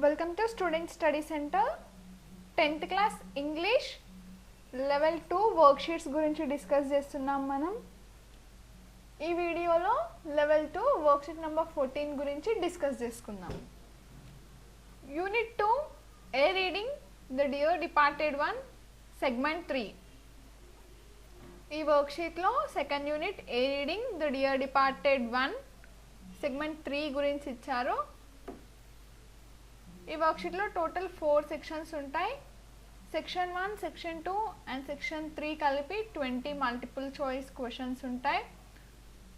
Welcome to Student Study Center 10th class English level 2 worksheets గురించి discuss చేస్తున్నాం మనం. ఈ వీడియోలో లెవెల్ 2 వర్క్షీట్ నెంబర్ 14 గురించి డిస్కస్ చేసుకుందాం. Unit 2 A reading the dear departed one segment 3. ఈ వర్క్షీట్లో second unit A reading the dear departed one segment 3 గురించి ఇచ్చారు. ఈ వర్క్షీట్లో టోటల్ 4 సెక్షన్స్ ఉంటాయి. సెక్షన్ 1, సెక్షన్ 2 అండ్ సెక్షన్ 3 కలిపి 20 మల్టిపుల్ చాయిస్ క్వశ్చన్స్ ఉంటాయి.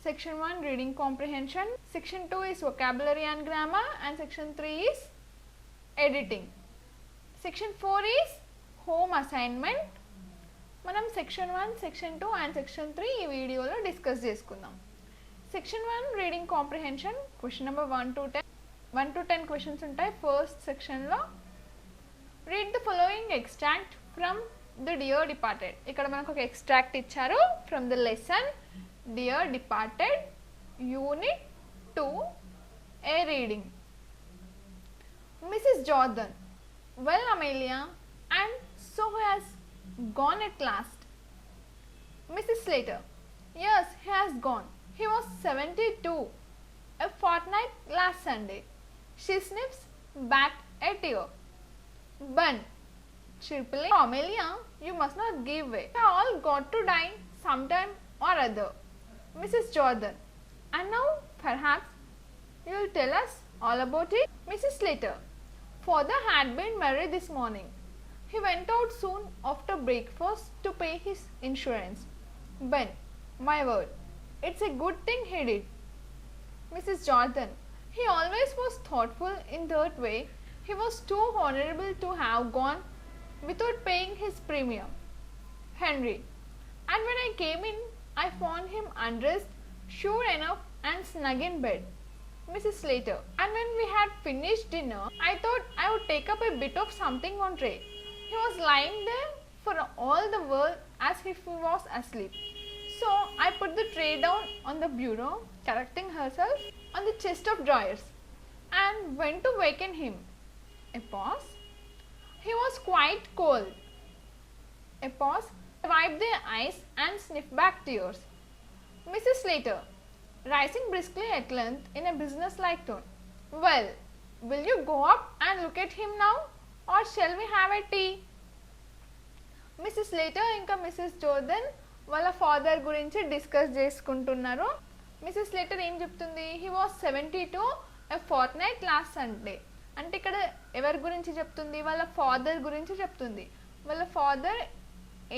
Section 1 reading comprehension, section 2 is vocabulary and grammar and section 3 is editing. Section 4 is home assignment. మనం section 1, section 2 and section 3 ఈ వీడియోలో డిస్కస్ చేసుకుందాం. Section 1 reading comprehension question number 1 to 10 questions ఉంటాయి. First సెక్షన్లో read the following extract from the dear departed. ఇక్కడ మనకు ఒక extract ఇచ్చారు from the lesson dear departed unit 2 A reading. Mrs. Jordan, well Amelia, and so he has gone at last. Mrs. Slater, yes, he has gone. He was 72 a fortnight last Sunday. She sniffs back a tear. Bun, cheerfully, Amelia, you must not give way. We all got to die sometime or other. Mrs. Jordan, and now perhaps you will tell us all about it. Mrs. Slater, father had been married this morning. He went out soon after breakfast to pay his insurance. Ben, my word, it's a good thing he did. Mrs. Jordan, he always was thoughtful in that way. He was too honorable to have gone without paying his premium. Henry, and when I came in, I found him undressed, sure enough, and snug in bed. Mrs. Slater, and when we had finished dinner, I thought I would take up a bit of something on tray. He was lying there for all the world as if he was asleep. So I put the tray down on the bureau, correcting herself, on the chest of drawers, and went to waken him. A pause. He was quite cold. A pause. Wiped their eyes and sniffed back tears. Mrs. Slater, rising briskly at length in a business-like tone. Well, will you go up and look at him now, or shall we have a tea? Mrs. Slater ఇంకా Mrs Jordan వాళ్ళ father గురించి discuss చేసుకుంటున్నారు. Mrs Slater ఏం చెప్తుంది, he was 72 a fortnight last Sunday. అంటే ఇక్కడ ఎవరి గురించి చెప్తుంది, వాళ్ళ ఫాదర్ గురించి చెప్తుంది. వాళ్ళ ఫాదర్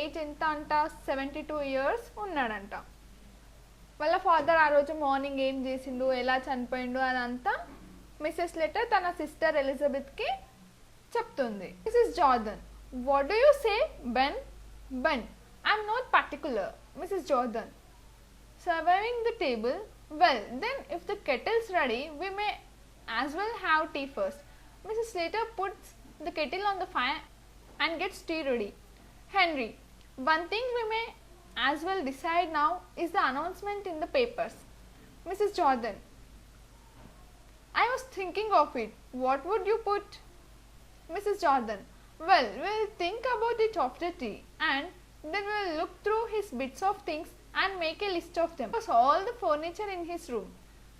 ఏజ్ ఎంత అంట, 72 years ఉన్నాడంట. వాళ్ళ ఫాదర్ ఆ రోజు మార్నింగ్ ఏం చేసిండు, ఎలా చనిపోయిండు అదంతా మిసెస్ స్లేటర్ తన సిస్టర్ ఎలిజబెత్కి చెప్తుంది. Mrs Jordan, what do you say Ben? Ben, I'm not particular. Mrs. Jordan, surveying the table. Well, then if the kettle's ready, we may as well have tea first. Mrs. Slater puts the kettle on the fire and gets tea ready. Henry, one thing we may as well decide now is the announcement in the papers. Mrs. Jordan, I was thinking of it. What would you put? Mrs. Jordan, well, we'll think about it after tea, and then we'll look through his bits of things and make a list of them. It was all the furniture in his room.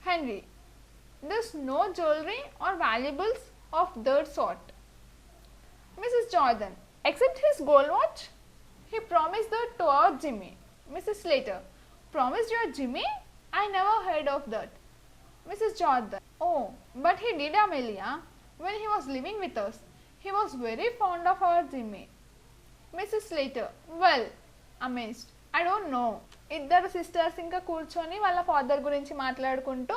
Henry, there's no jewelry or valuables of that sort. Mrs. Jordan, except his gold watch. He promised that to our Jimmy. Mrs. Slater, promised your Jimmy? I never heard of that. Mrs. Jordan, oh, but he did, Amelia, when he was living with us. He was very fond of our Jimmy. Mrs. Slater, well, amazed, I don't know. ఇద్దరు sisters ఇంకా కూర్చొని వాళ్ళ father గురించి మాట్లాడుకుంటూ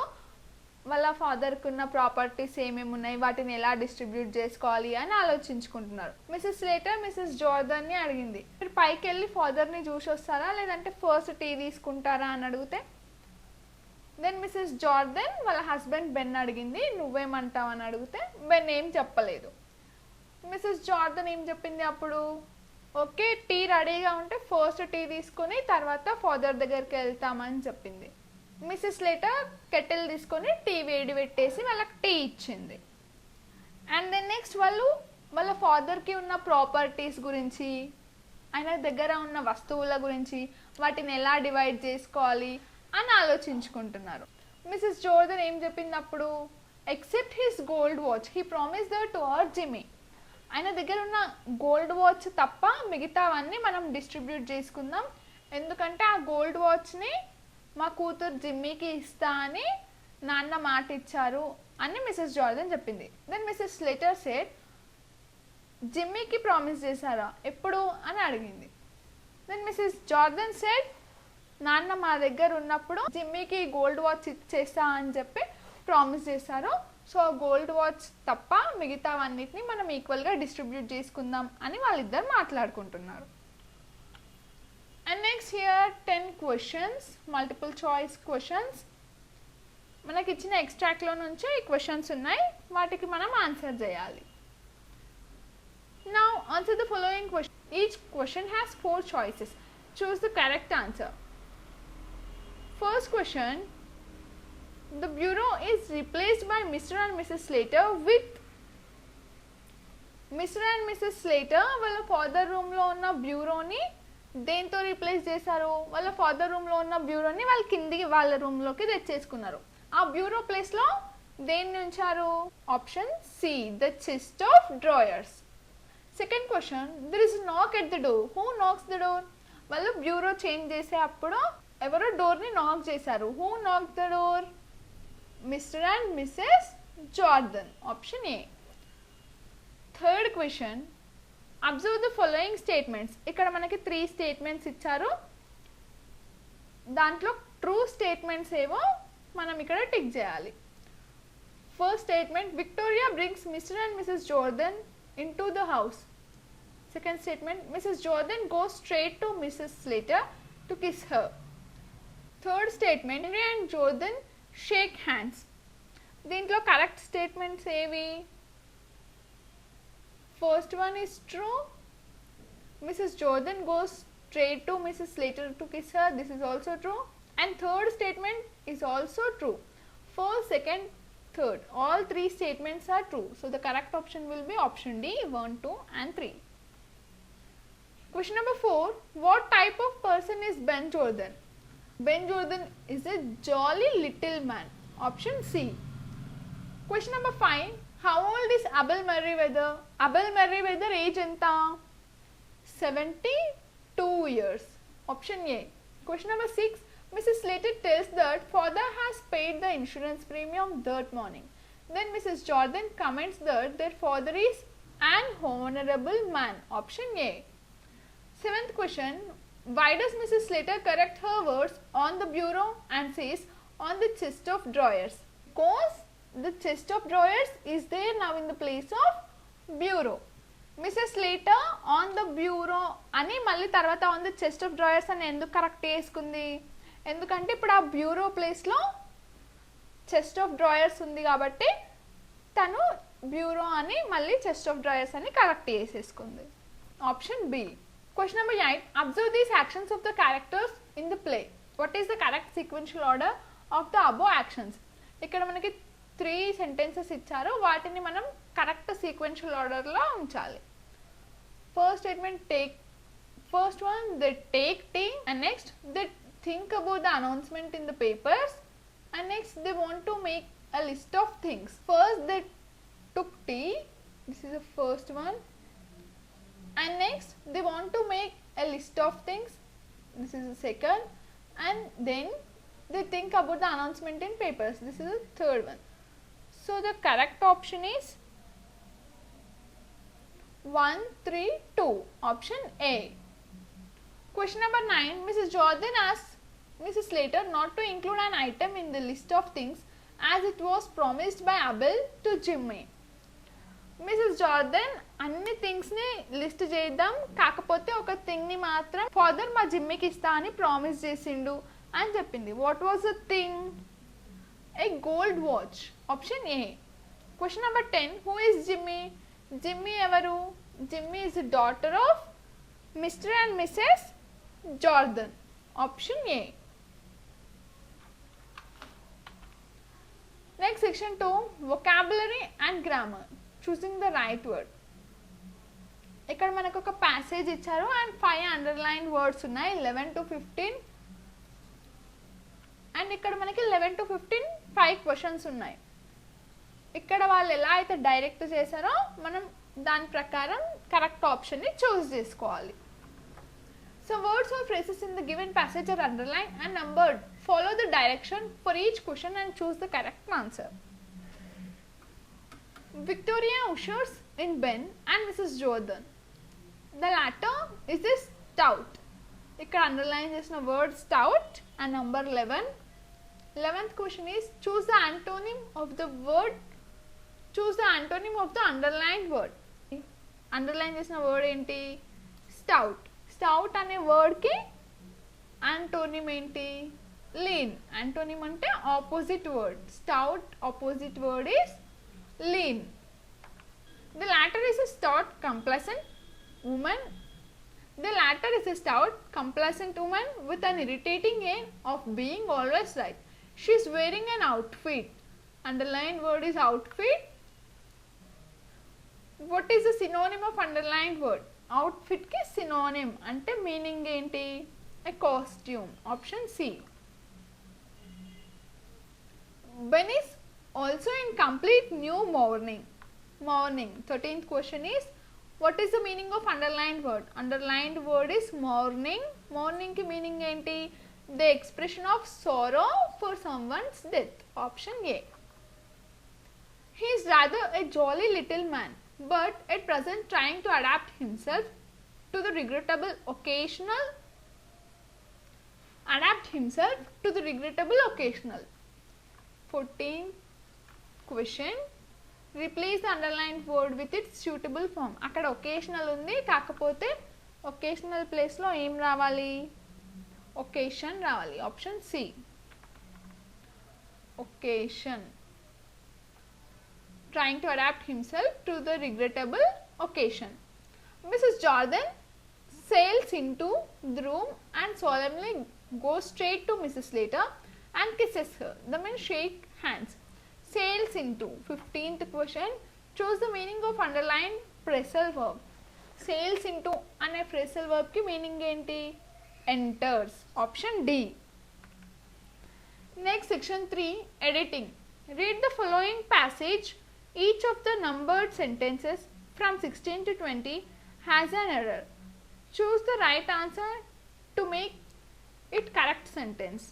వాళ్ళ ఫాదర్కి ఉన్న properties ఏమేమి ఉన్నాయి, వాటిని ఎలా డిస్ట్రిబ్యూట్ చేసుకోవాలి అని ఆలోచించుకుంటున్నారు. మిసెస్ స్లేటర్ మిసెస్ జోర్దన్ని అడిగింది, మీరు పైకి వెళ్ళి ఫాదర్ని చూసి వస్తారా లేదంటే ఫస్ట్ టీ తీసుకుంటారా అని అడిగితే, దెన్ మిసెస్ జోర్దన్ వాళ్ళ హస్బెండ్ బెన్ అడిగింది, నువ్వేమంటావు అని అడిగితే బెన్ ఏం చెప్పలేదు. మిసెస్ జోర్దన్ ఏం చెప్పింది అప్పుడు, ఓకే టీ రెడీగా ఉంటే ఫస్ట్ టీ తీసుకొని తర్వాత ఫాదర్ దగ్గరికి వెళ్తామని చెప్పింది. మిసెస్ స్లేటర్ కెటిల్ తీసుకొని టీ వేడి పెట్టేసి వాళ్ళకి టీ ఇచ్చింది. And దెన్ నెక్స్ట్ వాళ్ళ ఫాదర్కి ఉన్న ప్రాపర్టీస్ గురించి, ఆయన దగ్గర ఉన్న వస్తువుల గురించి, వాటిని ఎలా డివైడ్ చేసుకోవాలి అని ఆలోచించుకుంటున్నారు. మిసెస్ జోర్దన్ ఏం చెప్పినప్పుడు, except his gold watch he promise that to our Jimmy. ఆయన దగ్గర ఉన్న గోల్డ్ వాచ్ తప్ప మిగతావన్నీ మనం డిస్ట్రిబ్యూట్ చేసుకుందాం, ఎందుకంటే ఆ గోల్డ్ వాచ్ని మా కూతురు జిమ్మీకి ఇస్తా అని నాన్న మాట ఇచ్చారు అని మిసెస్ జోర్దన్ చెప్పింది. దెన్ మిసెస్ స్లేటర్ సెడ్, జిమ్మీకి ప్రామిస్ చేశారా, ఎప్పుడు అని అడిగింది. దెన్ మిసెస్ జోర్దన్ సెడ్, నాన్న మా దగ్గర ఉన్నప్పుడు జిమ్మీకి గోల్డ్ వాచ్ ఇచ్చేస్తా అని చెప్పి ప్రామిస్ చేశారు, సో గోల్డ్ వాచ్ తప్ప మిగతావన్నిటిని మనం ఈక్వల్గా డిస్ట్రిబ్యూట్ చేసుకుందాం అని వాళ్ళిద్దరు మాట్లాడుకుంటున్నారు. And next here 10 questions, multiple choice questions. మనకి ఇచ్చిన ఎక్స్ట్రాక్ట్లో నుంచి ఈ క్వశ్చన్స్ ఉన్నాయి, వాటికి మనం ఆన్సర్ చేయాలి. Now answer the following question. Each question has 4 choices. Choose the correct answer. First question, the bureau is replaced by Mr. and Mrs. Slater with Mr. and Mrs. Slater వాళ్ళ father రూమ్లో ఉన్న బ్యూరోని దేంతో replace చేశారు, వాళ్ళ father రూమ్లో ఉన్న బ్యూరోని వాళ్ళు కిందికి వాళ్ళ రూమ్లోకి తెచ్చేసుకున్నారు. ఆ బ్యూరో ప్లేస్లో దేన్ని ఉంచారు? Option C, the chest of drawers. Second question, there is knock at the door. Who knocks the door? వాళ్ళు బ్యూరో చేంజ్ చేసే అప్పుడు ఎవరో డోర్ని నాక్ చేశారు. Who knock the door? Mr and Mrs Jordan. Option A. Third question, observe the following statements. ఇక్కడ మనకి 3 statements ఇచ్చారు, దాంట్లో ట్రూ స్టేట్మెంట్స్ ఏవో మనం ఇక్కడ టిక్ చేయాలి. First statement, Victoria brings Mr and Mrs Jordan into the house. Second statement, Mrs. Jordan goes straight to Mrs. Slater to kiss her. Third statement, Henry and Jordan shake hands. దీంట్లో correct statements ఏవి? First one is true, Mrs. Jordan goes straight to Mrs. Slater to kiss her, this is also true, and third statement is also true. First, second, third, all 3 statements are true, so the correct option will be option D, 1, 2 and 3. Question number 4, what type of person is Ben Jordan? Ben Jordan is a jolly little man. Option C. Question number 5, how old is Abel Merriweather? Abel Merriweather age enta? 72 years. Option A. Question number 6, Mrs. Slater tells that father has paid the insurance premium that morning. Then Mrs. Jordan comments that their father is an honorable man. Option A. Seventh question, why does Mrs. Slater correct her words on the bureau and says on the chest of drawers? Because the chest of drawers is there now in the place of bureau. Mrs. Slater on the bureau అని మళ్ళీ తర్వాత on the chest of drawers అని ఎందుకు correct చేసుకుంది? ఎందుకంటే ఇప్పుడు ఆ bureau ప్లేస్లో చెస్ట్ ఆఫ్ డ్రాయర్స్ ఉంది కాబట్టి తను బ్యూరో అని మళ్ళీ చెస్ట్ ఆఫ్ డ్రాయర్స్ అని కరెక్ట్ చేసేసుకుంది. Option B. Question number 8, observe these actions of the characters in the play. What is the correct sequential order of the above actions? ఇక్కడ మనకి 3 sentences ఇచ్చారు, వాటిని మనం కరెక్ట్ సీక్వెన్షియల్ ఆర్డర్లో ఉంచాలి. First statement take, first one they take tea, and next they think about the announcement in the papers, and next they want to make a list of things. First they took tea, this is the first one, and next they want to make a list of things, this is the second, and then they think about the announcement in papers, this is the third one. So the correct option is 1, 3, 2, option A. Question number 9, Mrs. Jordan asks Mrs. Slater not to include an item in the list of things as it was promised by Abel to Jimmy. Mrs. Jordan అన్ని థింగ్స్ని list చేద్దాం, కాకపోతే ఒక థింగ్ని మాత్రం father మా జిమ్మీకి ఇస్తా అని promise చేసిండు అని చెప్పింది. What was the thing? A gold watch. Option A. Question number 10, who is Jimmy? Jimmy ఎవరు? Jimmy is the daughter of Mr and Mrs Jordan. Option A. Next section 2, vocabulary and grammar. choosing the right word. ఇక్కడ మనకు ఒక passage ఇచ్చారు and 5 underline words ఉన్నాయి 11 to 15 and ఇక్కడ మనకి 11 to 15 5 questions ఉన్నాయి. ఇక్కడ వాళ్ళు ఎలా అయితే డైరెక్ట్ చేశారో మనం దాని ప్రకారం కరెక్ట్ ఆప్షన్ని చూస్ చేసుకోవాలి. So words or phrases in the given passage are underlined and numbered. Follow the direction for each question and choose the correct answer. Victoria ushers in Ben and Mrs. Jordan. The latter is a stout. ఇక్కడ underline చేసిన word stout and number 11. 11th question is choose the antonym of the word. Choose the antonym of the underlined word. Underline చేసిన word ఏంటి? Stout. Stout అనే వర్డ్కి antonym ఏంటి? Lean. Antonym అంటే opposite word. Stout opposite word is lean. The latter is a stout complacent woman. The latter is a stout complacent woman with an irritating air of being always right. She is wearing an outfit. Underline word is outfit. What is the synonym of underline word? Outfit కి synonym అంటే meaning ఏంటి? A costume. Option C. Ben is also in complete new mourning. 13th question is what is the meaning of underlined word? Underlined word is mourning. Mourning ki meaning enti? The expression of sorrow for someone's death. Option A. He is rather a jolly little man, but at present trying to adapt himself to the regrettable occasional. 14th question, replace the underlined word with its suitable form. అక్కడ occasional ఉంది, కాకపోతే occasional place లో ఏం రావాలి? occasion రావాలి. Option C. occasion. Trying to adapt himself to the regrettable occasion. Mrs. Jordan sails into the room and solemnly goes straight to Mrs. Slater and kisses her. The men shake hands. Sails into. 15th question. Choose the meaning of underlined phrasal verb. Sails into అనే phrasal verb ki meaning ఏంటి? enters. Option D. Next, section 3, editing. Read the following passage. Each of the numbered sentences from 16 to 20 has an error. Choose the right answer to make it correct sentence.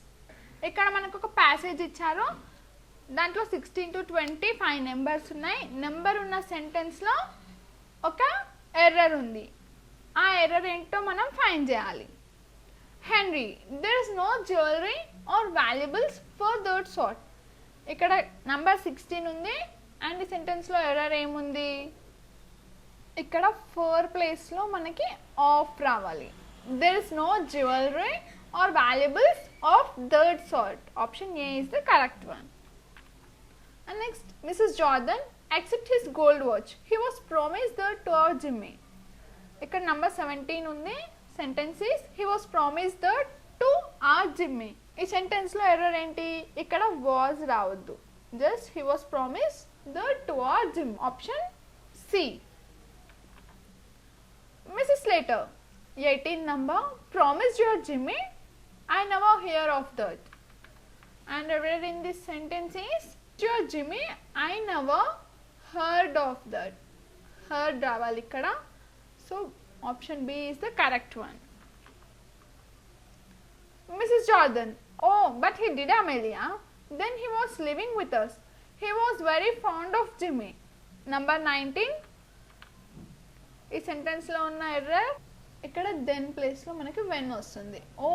ఇక్కడ మనకు ఒక passage ఇచ్చారు, దాంట్లో 16 to 20 5 numbers ఉన్నాయి. Number ఉన్న సెంటెన్స్లో ఒక error ఉంది. ఆ ఎర్రర్ ఏంటో మనం ఫైండ్ చేయాలి. Henry, there is no jewelry or valuables for that sort. ఇక్కడ నంబర్ 16 ఉంది అండ్ ఈ సెంటెన్స్లో ఎర్రర్ ఏముంది? ఇక్కడ 4 ప్లేస్లో మనకి ఆఫ్ రావాలి. there is no jewelry or valuables of that sort. Option A is the correct one. And next, Mrs. Jordan accept his gold watch. He was promised that to our Jimmy. ఇక్కడ number 17 ఉంది. Sentence is he was promised that to our Jimmy. ఈ సెంటెన్స్లో error ఏంటి? ఇక్కడ was రావద్దు. just he was promised that to our Jimmy. Option C. Mrs. Slater, 18 number, promised your Jimmy. I never hear of that. And error in this sentence is your Jimmy. I never heard of that. Heard రావాలి ఇక్కడ. So option B is the correct one. Mrs. Jordan, oh, but he did, Amelia. Then he was living with us. He was very fond of Jimmy. Number 19. ఈ సెంటెన్స్లో ఉన్న error ఇక్కడ then ప్లేస్లో మనకి when వస్తుంది. Oh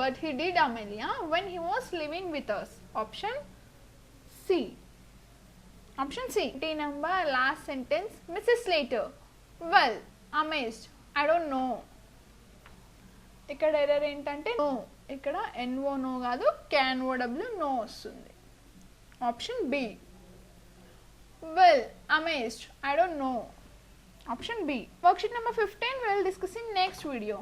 but he did Amelia when he was living with us. Option C. Option C. T number last sentence. Mrs Slater, well amazed, I don't know. ఇక్కడ ఎర్రర్ ఏంటంటే no, ఇక్కడ ఎన్ఓ నో కాదు, K N O W know వస్తుంది. Option B. Well amazed, I don't know. Option B. Worksheet number 15 we will discuss in next video.